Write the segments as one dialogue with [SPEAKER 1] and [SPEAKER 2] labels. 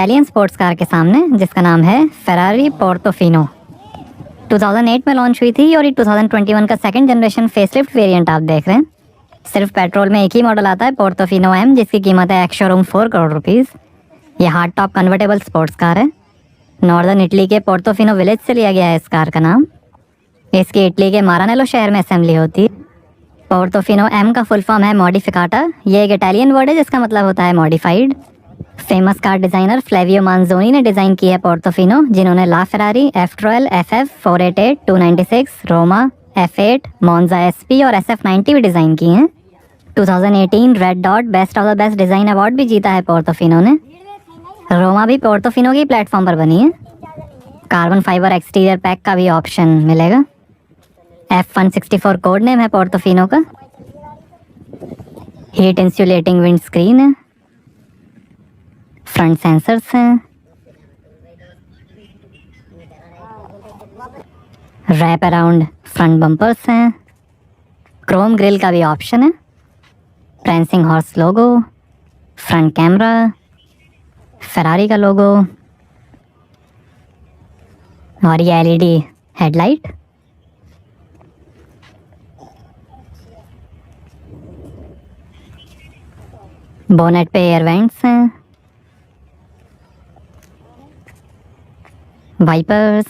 [SPEAKER 1] Italian sports car के सामने जिसका नाम है फेरारी पोर्टोफिनो। 2008 में लॉन्च हुई थी और ये 2021 का सेकंड जनरेशन फेसलिफ्ट वेरिएंट आप देख रहे हैं। सिर्फ पेट्रोल में एक ही मॉडल आता है पोर्टोफिनो एम, जिसकी कीमत है एक्स शोरूम 4 करोड़ रुपीज़। ये hard top convertible sports car है। नॉर्दर्न इटली के पोर्टोफिनो विलेज से लिया गया है इस कार का नाम। इसकी इटली के मारानेलो शहर में असेंबली होती है। पोर्टोफिनो एम का फुल फॉर्म है मॉडिफिकाटा। ये एक इटालियन वर्ड है जिसका मतलब होता है modified. Famous car designer Flavio Manzoni ने डिज़ाइन की है पोर्टोफिनो, जिन्होंने La Ferrari, F12, FF, 488, 296, Roma, F8, Monza SP और SF90 भी डिज़ाइन की हैं। 2018 red dot best of the best design award भी जीता है पोर्टोफिनो ने। रोमा भी पोर्टोफिनो के प्लेटफॉर्म पर बनी है। कार्बन फाइबर एक्सटीरियर पैक का भी ऑप्शन मिलेगा। F164 कोड नेम है पोर्टोफिनो का। हीट इंसुलेटिंग विंड स्क्रीन है। फ्रंट सेंसर्स हैं। रैप अराउंड फ्रंट बम्पर्स हैं। क्रोम ग्रिल का भी ऑप्शन है। Prancing horse logo, front camera, Ferrari का लोगो और ये LED हेडलाइट। बोनेट पे एयर वेंट्स हैं। Wipers,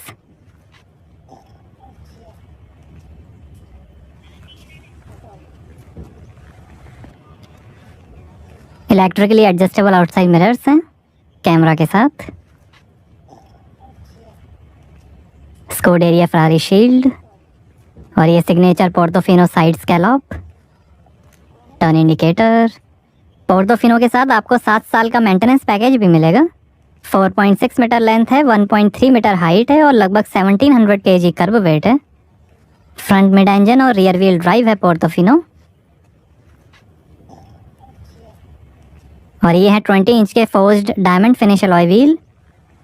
[SPEAKER 1] electrically adjustable outside mirrors हैं कैमरा के साथ। स्कोडेरिया फेरारी शील्ड और ये signature Portofino side scallop. Turn indicator. Portofino के साथ आपको 7 साल का मेंटेनेंस पैकेज भी मिलेगा। 4.6 मीटर लेंथ है, 1.3 मीटर हाइट है और लगभग 1700 kg कर्ब वेट है। फ्रंट मिड इंजन और रियर व्हील ड्राइव है पोर्टोफिनो। और ये है 20 इंच के forged diamond finish alloy wheel.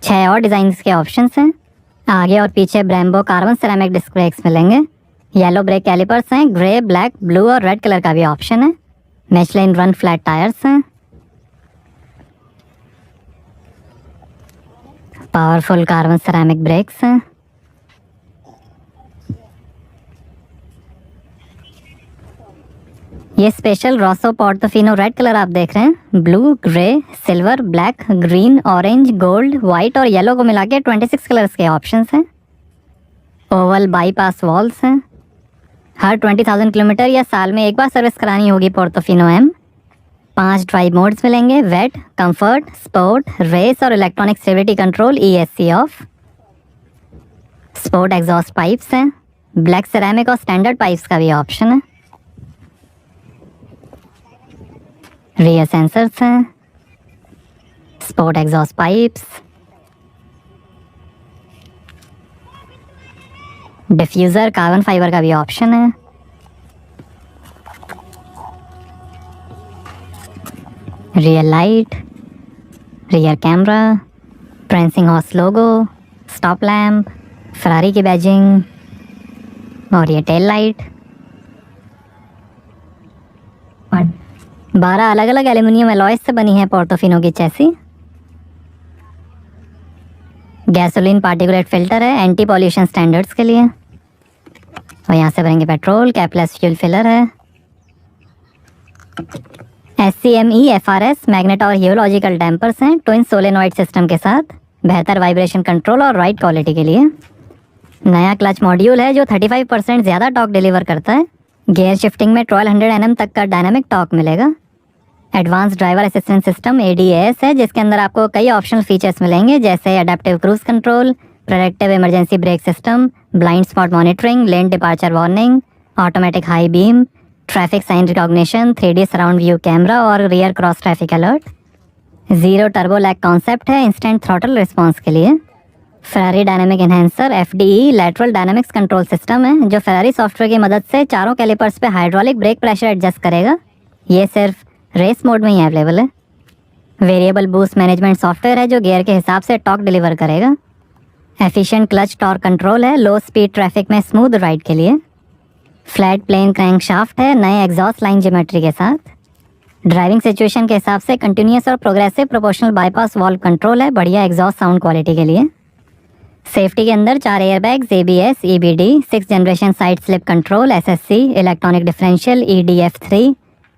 [SPEAKER 1] 6 और डिज़ाइन के ऑप्शंस हैं। आगे और पीछे Brembo carbon ceramic disc brakes मिलेंगे। येलो ब्रेक कैलिपर्स हैं। ग्रे, ब्लैक, ब्लू और रेड कलर का भी ऑप्शन है। मिशेलिन रन फ्लैट टायर्स हैं। पावरफुल कार्बन सिरेमिक ब्रेक्स हैं। ये special rosso Portofino red colour आप देख रहे हैं। Blue, grey, silver, black, green, orange, gold, white और येलो को मिला के 26 कलर्स के ऑप्शंस हैं। ओवल बाईपास वॉल्स हैं। हर 20,000 किलोमीटर या साल में एक बार सर्विस करानी होगी पोर्टोफिनो एम। 5 ड्राइव मोड्स मिलेंगे। वेट, कंफर्ट, स्पोर्ट, रेस और electronic stability control ESC off. Sport exhaust pipes हैं। ब्लैक सिरेमिक और स्टैंडर्ड पाइप्स का भी ऑप्शन है। रियर सेंसर्स हैं। Sport exhaust pipes. Diffuser carbon fibre का भी ऑप्शन है। Rear light, rear camera, prancing horse logo, stop lamp, Ferrari की बैजिंग और ये टेल लाइट। 12 अलग अलग एल्यूमिनियम अलॉयज से बनी है पोर्टोफिनो की चैसी। गैसोलीन पार्टिकुलेट फिल्टर है एंटी पॉल्यूशन स्टैंडर्ड्स के लिए। और यहाँ से भरेंगे पेट्रोल। कैपलेस फ्यूल फिलर है। SCME FRS मैग्नेट और हीरोलॉजिकल डैम्पर्स हैं ट्विन सोलेनॉइड सिस्टम के साथ, बेहतर वाइब्रेशन कंट्रोल और राइड क्वालिटी के लिए। नया क्लच मॉड्यूल है जो 35% ज़्यादा टॉर्क डिलीवर करता है। गियर शिफ्टिंग में 1200 Nm तक का डायनामिक टॉर्क मिलेगा। Advance driver assistant system ADAS है जिसके अंदर आपको कई ऑप्शनल फीचर्स मिलेंगे जैसे adaptive cruise control, productive emergency brake system, blind spot monitoring, lane departure warning, automatic high beam, traffic sign recognition, 3D surround view camera और rear cross traffic alert. 0 turbo lag concept है instant throttle response के लिए। Ferrari dynamic enhancer FDE lateral dynamics control system है जो Ferrari software की मदद से चारों कैलिपर्स पे हाइड्रोलिक ब्रेक प्रेशर एडजस्ट करेगा। ये सिर्फ रेस मोड में ही अवेलेबल है। वेरिएबल बूस्ट मैनेजमेंट सॉफ्टवेयर है जो गियर के हिसाब से टॉर्क डिलीवर करेगा। एफिशिएंट क्लच टॉर्क कंट्रोल है लो स्पीड ट्रैफिक में स्मूथ राइड के लिए। फ्लैट प्लेन क्रैंक शाफ्ट है नए एग्जॉस्ट लाइन ज्योमेट्री के साथ। ड्राइविंग सिचुएशन के हिसाब से कंटिन्यूस और progressive proportional bypass valve control है, बढ़िया एग्जॉस्ट साउंड क्वालिटी के लिए। सेफ्टी के अंदर 4 airbags, ABS, EBD, 6 generation side slip control, SSC, electronic differential, EDF3,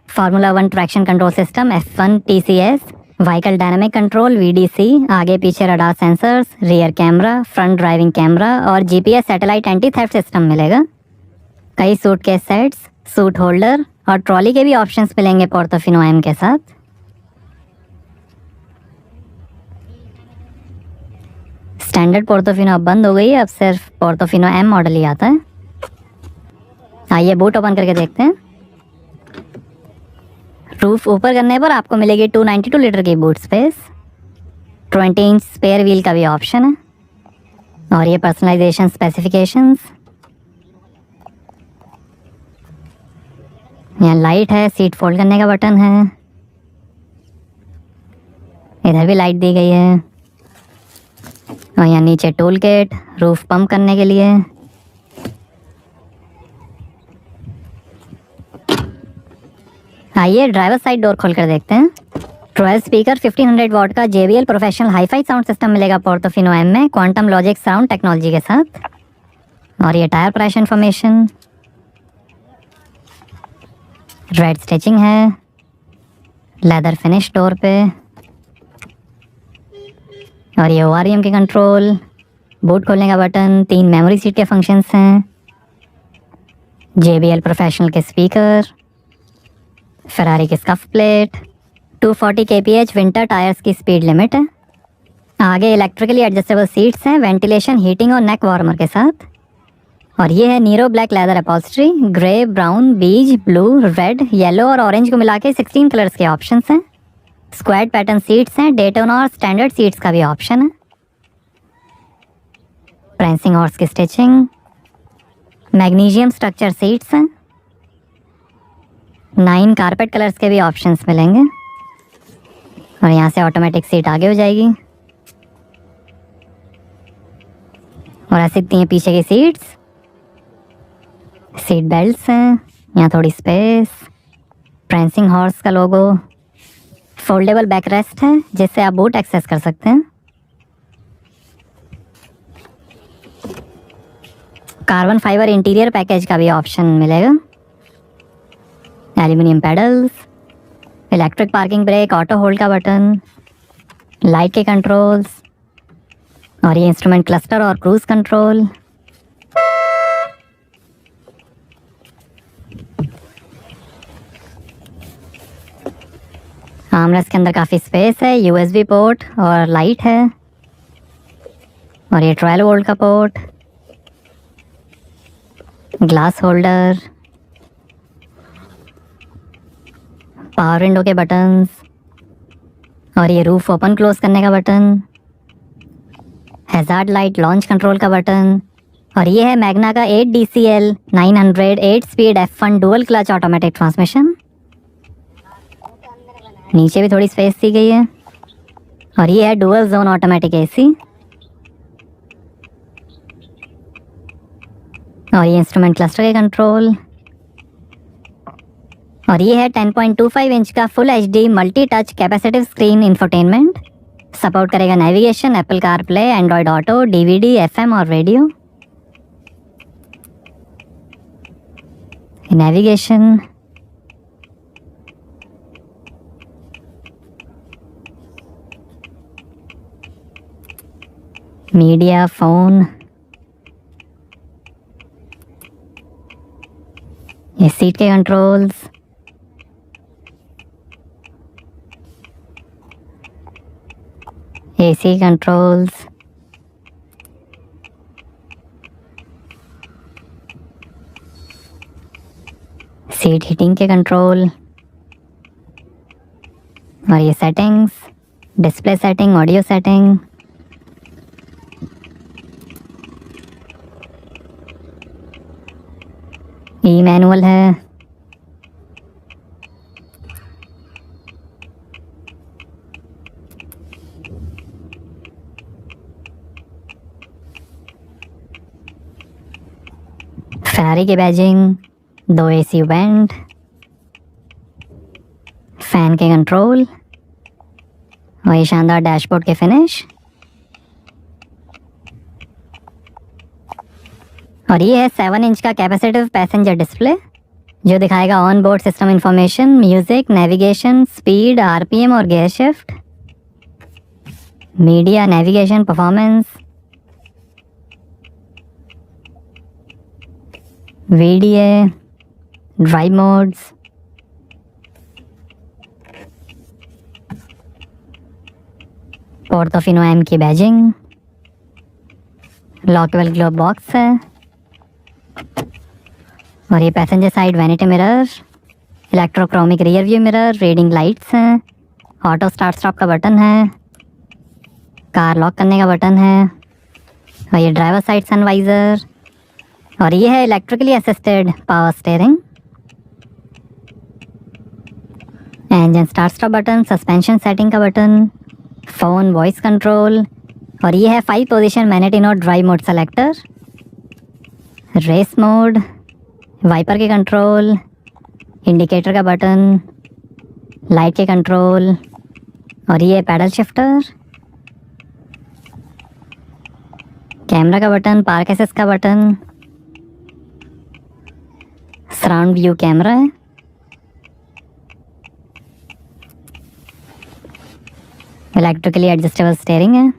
[SPEAKER 1] formula 1 traction control system, F1 TCS, vehicle dynamic control, VDC, आगे पीछे radar sensors, rear camera, front driving camera और GPS satellite anti theft system मिलेगा। कई suitcase sets, suit holder और trolley के भी options मिलेंगे Portofino M के साथ। स्टैंडर्ड पोर्टोफिनो अब बंद हो गई है, अब सिर्फ पोर्टोफिनो M मॉडल ही आता है। आइए बूट ओपन करके देखते हैं। रूफ ऊपर करने पर आपको मिलेगी 292 लीटर की boot space. 20 inch spare wheel का भी ऑप्शन है। और ये पर्सनलाइजेशन स्पेसिफिकेशंस, यहाँ लाइट है, सीट फोल्ड करने का बटन है, इधर भी लाइट दी गई है। और यहाँ नीचे टूल किट, रूफ पंप करने के लिए। आइए ड्राइवर साइड डोर खोल कर देखते हैं। 12 स्पीकर 1500 वॉट का JBL professional hifi sound system मिलेगा पोर्टोफिनो M में, क्वांटम लॉजिक साउंड टेक्नोलॉजी के साथ। और ये tyre price information, red stitching है, लेदर फिनिश डोर पे। और ये ORM के कंट्रोल, बूट खोलने का बटन, 3 मेमोरी सीट के फंक्शंस हैं, JBL प्रोफेशनल के स्पीकर, फेरारी की scuff plate, 240 kph winter tyres की स्पीड लिमिट है। आगे इलेक्ट्रिकली एडजस्टेबल सीट्स हैं, वेंटिलेशन, हीटिंग और नेक वार्मर के साथ। और ये है nero black leather upholstery, grey, brown, beige, blue, red, yellow और ऑरेंज को मिला के 16 कलर्स के ऑप्शंस हैं। स्क्वाड पैटर्न सीट्स हैं, डेटोना और स्टैंडर्ड सीट्स का भी ऑप्शन है। प्रेंसिंग हॉर्स की स्टिचिंग, मैग्नीशियम स्ट्रक्चर सीट्स हैं। 9 कारपेट कलर्स के भी ऑप्शंस मिलेंगे। और यहाँ से ऑटोमेटिक सीट आगे हो जाएगी और ऐसे दिखती हैं पीछे की सीट्स। सीट बेल्ट्स हैं, यहाँ थोड़ी स्पेस, प्रेंसिंग हॉर्स का लोगो, फोल्डेबल बैक रेस्ट है जिससे आप बूट एक्सेस कर सकते हैं। कार्बन फाइबर इंटीरियर पैकेज का भी ऑप्शन मिलेगा। Aluminium pedals, electric parking brake, auto hold का बटन, लाइट के कंट्रोल्स और ये इंस्ट्रूमेंट क्लस्टर और क्रूज कंट्रोल। आर्मरेस्ट के अंदर काफ़ी स्पेस है, USB पोर्ट और लाइट है। और ये 12 वोल्ट का port, glass holder, power window के बटन्स और ये रूफ ओपन क्लोज करने का button, hazard light launch control का बटन। और ये है मैग्ना का 8 DCL 900 8 speed F1 dual clutch automatic transmission. नीचे भी थोड़ी स्पेस दी गई है। और ये है डुअल जोन ऑटोमेटिक AC। और ये इंस्ट्रूमेंट क्लस्टर के कंट्रोल। और ये है 10.25 इंच का full HD multi touch capacitive screen infotainment. Support करेगा navigation, Apple CarPlay, Android auto, DVD, FM और रेडियो। नेविगेशन, मीडिया, फोन, ये सीट के controls, AC controls, seat heating के कंट्रोल और ये settings, display setting, audio setting. E manual है। Ferrari की badging, 2 AC vent, fan के कंट्रोल और ये शानदार डैशबोर्ड के फिनिश। और ये है 7 इंच का कैपेसिटिव पैसेंजर डिस्प्ले जो दिखाएगा on board system information, music, navigation, speed, RPM और gear shift, media, navigation, performance, VDA, drive modes, Portofino M की बैजिंग, लॉकेबल ग्लोब बॉक्स है और ये passenger side vanity mirror, electrochromic rear view mirror, reading lights हैं, auto start stop का button है, car lock करने का बटन है और ये ड्राइवर साइड सनवाइज़र और ये है electrically assisted power steering, engine start stop button, suspension setting का बटन, फ़ोन वॉइस कंट्रोल और ये है 5 position manettino drive mode selector, race mode, wiper के कंट्रोल, इंडिकेटर का बटन, लाइट के कंट्रोल और ये पैडल शिफ्टर, कैमरा का बटन, पार्क असिस्ट का बटन, सराउंड व्यू कैमरा है, इलेक्ट्रिकली एडजस्टेबल स्टीयरिंग है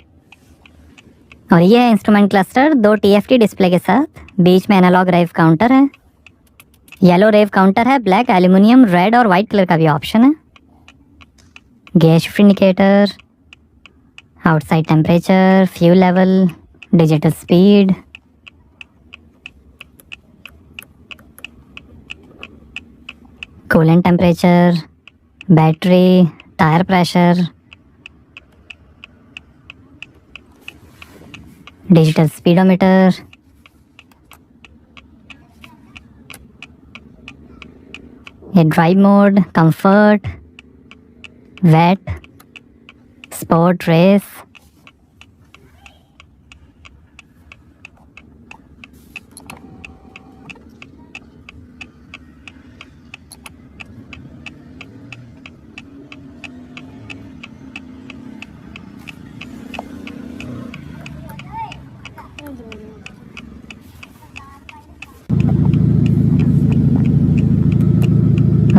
[SPEAKER 1] और ये है इंस्ट्रूमेंट क्लस्टर 2 TFT डिस्प्ले के साथ, बीच में एनालॉग रेव काउंटर है, येलो रेव काउंटर है, ब्लैक, एल्यूमिनियम, रेड और वाइट कलर का भी ऑप्शन है, gear shift indicator, outside temperature, fuel level, digital speed, coolant temperature, battery, tyre pressure, digital speedometer, ये drive mode, comfort, wet, sport, race,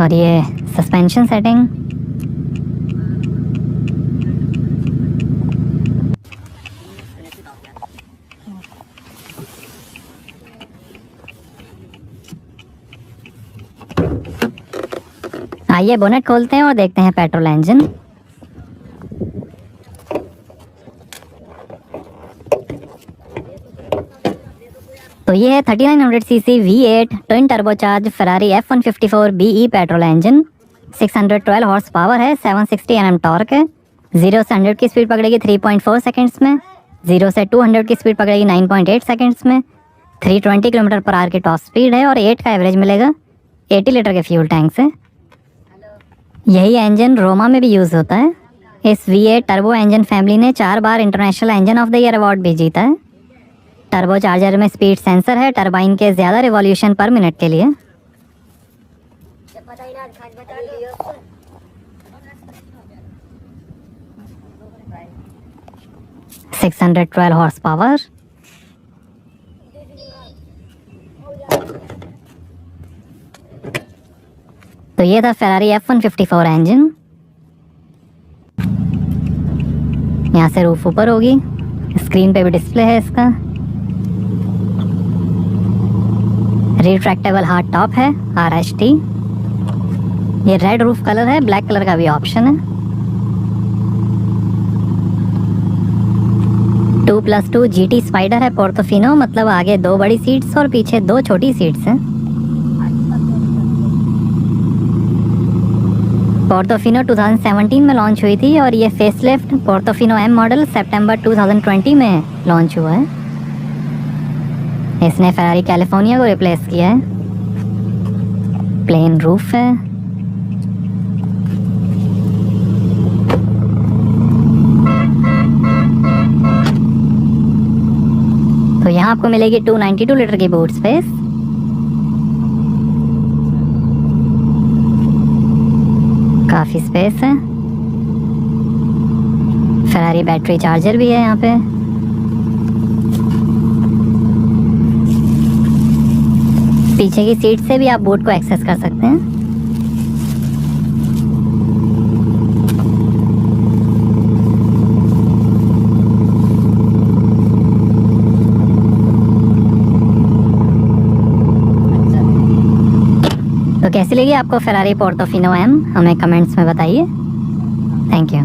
[SPEAKER 1] और ये suspension setting, आइए bonnet खोलते हैं और देखते हैं पेट्रोल इंजन। तो ये है 3900 CC V8 twin turbocharge Ferrari F154 BE petrol engine, 612 horse power है, 760 Nm टॉर्क है, 0 से 100 की स्पीड पकड़ेगी 3.4 सेकंड्स में, 0 से 200 की स्पीड पकड़ेगी 9.8 सेकंड्स में, 320 km/h की टॉप स्पीड है और 8 का एवरेज मिलेगा 80 लीटर के फ्यूल टैंक से। यही इंजन रोमा में भी यूज़ होता है। इस V8 टर्बो इंजन फैमिली ने 4 बार international engine of the year award भी जीता है। टर्बो चार्जर में स्पीड सेंसर है टरबाइन के ज़्यादा रिवॉल्यूशन पर मिनट के लिए। $612 हॉर्स पावर। तो ये था फेरारी F154 इंजन। यहाँ से रूफ ऊपर होगी, स्क्रीन पे भी डिस्प्ले है इसका। रिट्रैक्टेबल हार्ड टॉप है RHT। ये रेड रूफ कलर है, ब्लैक कलर का भी ऑप्शन है। 2+2 GT स्पाइडर है पोर्टोफिनो, मतलब आगे 2 बड़ी सीट्स और पीछे 2 छोटी सीट्स हैं। पोर्टोफिनो 2017 में लॉन्च हुई थी और ये फेसलिफ्ट पोर्टोफिनो M मॉडल सितंबर 2020 में लॉन्च हुआ है। इसने फेरारी कैलिफोर्निया को रिप्लेस किया है। प्लेन रूफ है। तो यहाँ आपको मिलेगी 292 लीटर की बूट स्पेस। काफ़ी स्पेस है। फेरारी बैटरी चार्जर भी है यहाँ पे। पीछे की सीट से भी आप बूट को एक्सेस कर सकते हैं। तो कैसी लगी आपको फेरारी पोर्टोफिनो एम? हमें कमेंट्स में बताइए। Thank you.